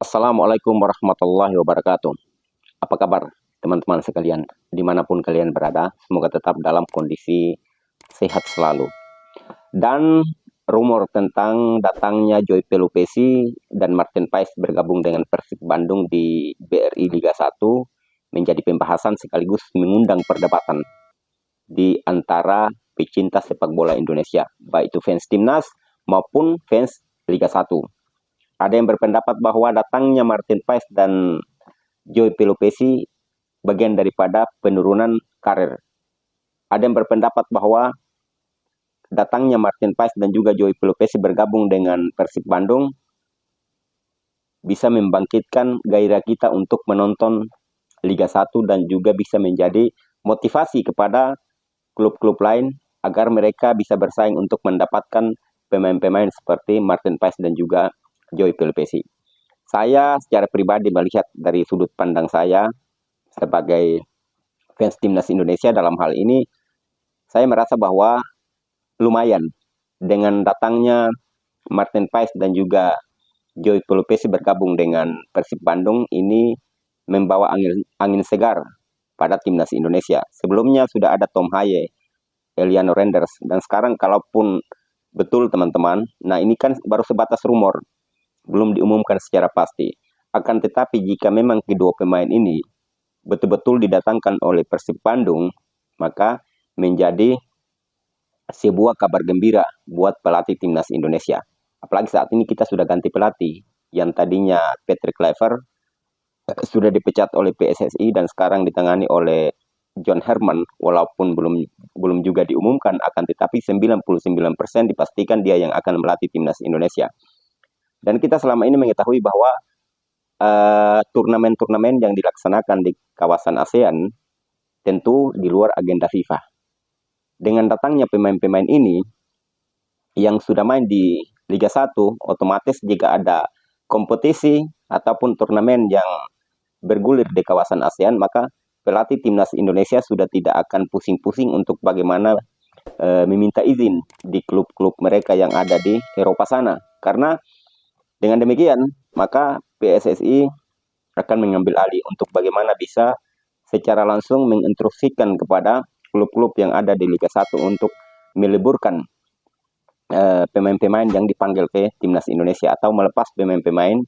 Assalamualaikum warahmatullahi wabarakatuh. Apa kabar teman-teman sekalian, dimanapun kalian berada, semoga tetap dalam kondisi sehat selalu. Dan rumor tentang datangnya Joy Pelupesi dan Martin Paes bergabung dengan Persib Bandung di BRI Liga 1 menjadi pembahasan sekaligus mengundang perdebatan di antara pecinta sepak bola Indonesia, baik itu fans timnas maupun fans Liga 1. Ada yang berpendapat bahwa datangnya Martin Paes dan Joy Pelupesi bagian daripada penurunan karir. Ada yang berpendapat bahwa datangnya Martin Paes dan juga Joy Pelupesi bergabung dengan Persib Bandung bisa membangkitkan gairah kita untuk menonton Liga 1 dan juga bisa menjadi motivasi kepada klub-klub lain agar mereka bisa bersaing untuk mendapatkan pemain-pemain seperti Martin Paes dan juga Joy Pelupesi. Saya secara pribadi melihat dari sudut pandang saya sebagai fans timnas Indonesia dalam hal ini, saya merasa bahwa lumayan dengan datangnya Martin Paes dan juga Joy Pelupesi bergabung dengan Persib Bandung ini membawa angin segar pada timnas Indonesia. Sebelumnya sudah ada Tom Haye, Eliano Renders, dan sekarang kalaupun betul teman-teman, nah ini kan baru sebatas rumor, belum diumumkan secara pasti. Akan tetapi jika memang kedua pemain ini betul-betul didatangkan oleh Persib Bandung, maka menjadi sebuah kabar gembira buat pelatih timnas Indonesia. Apalagi saat ini kita sudah ganti pelatih, yang tadinya Patrick Kluivert sudah dipecat oleh PSSI dan sekarang ditangani oleh John Herman, walaupun belum juga diumumkan, akan tetapi 99% dipastikan dia yang akan melatih timnas Indonesia. Dan kita selama ini mengetahui bahwa turnamen-turnamen yang dilaksanakan di kawasan ASEAN tentu di luar agenda FIFA. Dengan datangnya pemain-pemain ini yang sudah main di Liga 1, otomatis jika ada kompetisi ataupun turnamen yang bergulir di kawasan ASEAN, maka pelatih timnas Indonesia sudah tidak akan pusing-pusing untuk bagaimana meminta izin di klub-klub mereka yang ada di Eropa sana. Karena dengan demikian, maka PSSI akan mengambil alih untuk bagaimana bisa secara langsung menginstruksikan kepada klub-klub yang ada di Liga 1 untuk meliburkan pemain-pemain yang dipanggil ke timnas Indonesia atau melepas pemain-pemain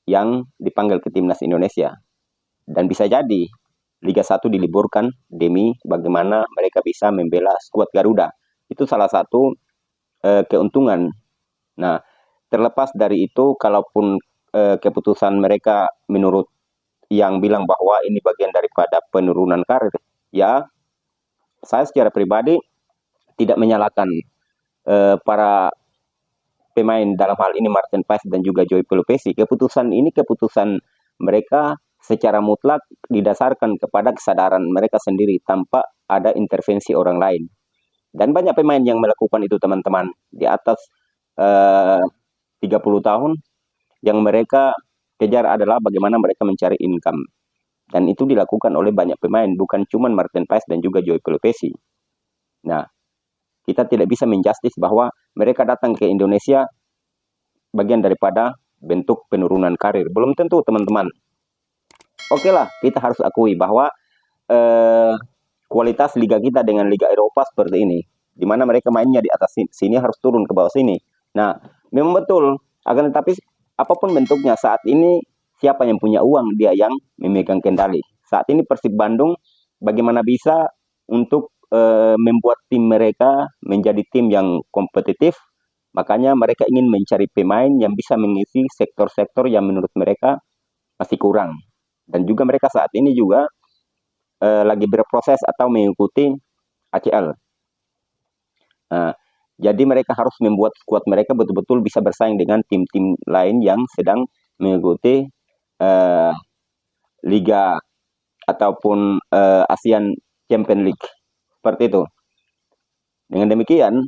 yang dipanggil ke timnas Indonesia. Dan bisa jadi Liga 1 diliburkan demi bagaimana mereka bisa membela skuad Garuda. Itu salah satu keuntungan. Nah, terlepas dari itu, kalaupun keputusan mereka menurut yang bilang bahwa ini bagian daripada penurunan karir, ya saya secara pribadi tidak menyalahkan para pemain dalam hal ini Martin Paes dan juga Joy Pelupesi. Keputusan ini keputusan mereka secara mutlak didasarkan kepada kesadaran mereka sendiri tanpa ada intervensi orang lain. Dan banyak pemain yang melakukan itu teman-teman di atas 30 tahun yang mereka kejar adalah bagaimana mereka mencari income. Dan itu dilakukan oleh banyak pemain, bukan cuma Martin Paes dan juga Joy Pelupesi. Nah, kita tidak bisa menjustis bahwa mereka datang ke Indonesia bagian daripada bentuk penurunan karir. Belum tentu teman-teman. Oke lah, kita harus akui bahwa kualitas liga kita dengan liga Eropa seperti ini, di mana mereka mainnya di atas sini harus turun ke bawah sini. Nah, memang betul. Akan tetapi apapun bentuknya saat ini siapa yang punya uang dia yang memegang kendali. Saat ini Persib Bandung bagaimana bisa untuk membuat tim mereka menjadi tim yang kompetitif. Makanya mereka ingin mencari pemain yang bisa mengisi sektor-sektor yang menurut mereka masih kurang. Dan juga mereka saat ini juga lagi berproses atau mengikuti ACL. Nah, jadi mereka harus membuat skuad mereka betul-betul bisa bersaing dengan tim-tim lain yang sedang mengikuti Liga ataupun ASEAN Champions League. Seperti itu. Dengan demikian,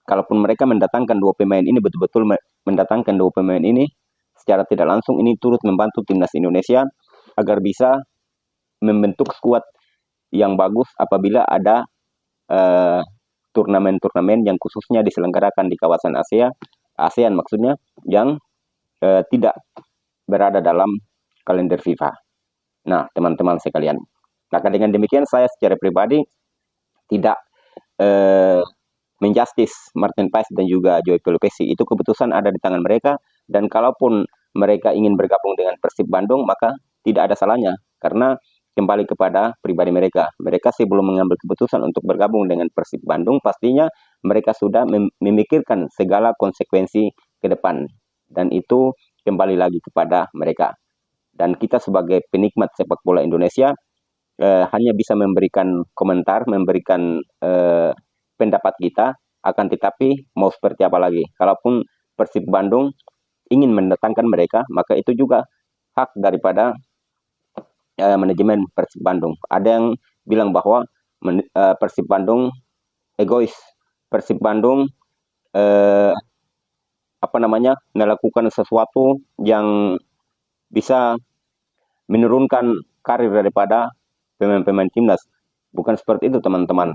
kalaupun mereka mendatangkan dua pemain ini, betul-betul mendatangkan dua pemain ini, secara tidak langsung ini turut membantu timnas Indonesia agar bisa membentuk skuad yang bagus apabila ada turnamen-turnamen yang khususnya diselenggarakan di kawasan ASEAN maksudnya, yang tidak berada dalam kalender FIFA. Nah, teman-teman sekalian, maka dengan demikian saya secara pribadi tidak menjustis Martin Paes dan juga Joey Pelupesi. Itu keputusan ada di tangan mereka, dan kalaupun mereka ingin bergabung dengan Persib Bandung, maka tidak ada salahnya, karena kembali kepada pribadi mereka. Mereka sebelum mengambil keputusan untuk bergabung dengan Persib Bandung, pastinya mereka sudah memikirkan segala konsekuensi ke depan, dan itu kembali lagi kepada mereka. Dan kita sebagai penikmat sepak bola Indonesia hanya bisa memberikan komentar, memberikan pendapat kita, akan tetapi mau seperti apa lagi. Kalaupun Persib Bandung ingin mendatangkan mereka, maka itu juga hak daripada manajemen Persib Bandung. Ada yang bilang bahwa Persib Bandung egois, Persib Bandung melakukan sesuatu yang bisa menurunkan karir daripada pemain-pemain timnas. Bukan seperti itu, teman-teman.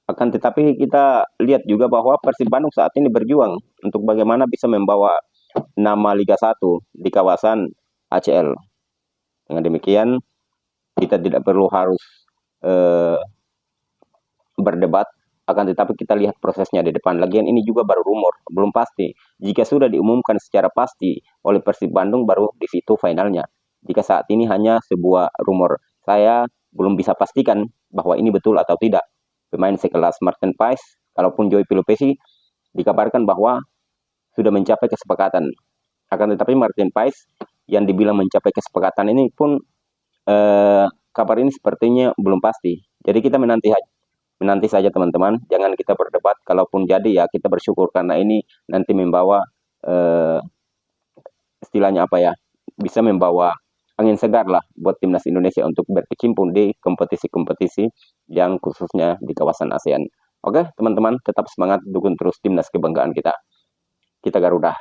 Akan tetapi kita lihat juga bahwa Persib Bandung saat ini berjuang untuk bagaimana bisa membawa nama Liga 1 di kawasan ACL. Dengan demikian, kita tidak perlu harus berdebat, akan tetapi kita lihat prosesnya di depan. Lagian ini juga baru rumor, belum pasti. Jika sudah diumumkan secara pasti oleh Persib Bandung, baru di situ finalnya. Jika saat ini hanya sebuah rumor, saya belum bisa pastikan bahwa ini betul atau tidak. Pemain sekelas Martin Paes, kalaupun Joey Pelupesi, dikabarkan bahwa sudah mencapai kesepakatan. Akan tetapi Martin Paes yang dibilang mencapai kesepakatan ini pun kabar ini sepertinya belum pasti. Jadi kita menanti saja, teman-teman. Jangan kita berdebat. Kalaupun jadi, ya kita bersyukur, karena ini nanti membawa istilahnya apa ya, bisa membawa angin segar lah buat timnas Indonesia untuk berkecimpung di kompetisi-kompetisi yang khususnya di kawasan ASEAN. Oke, teman-teman, tetap semangat, dukung terus timnas kebanggaan kita. Kita Garuda.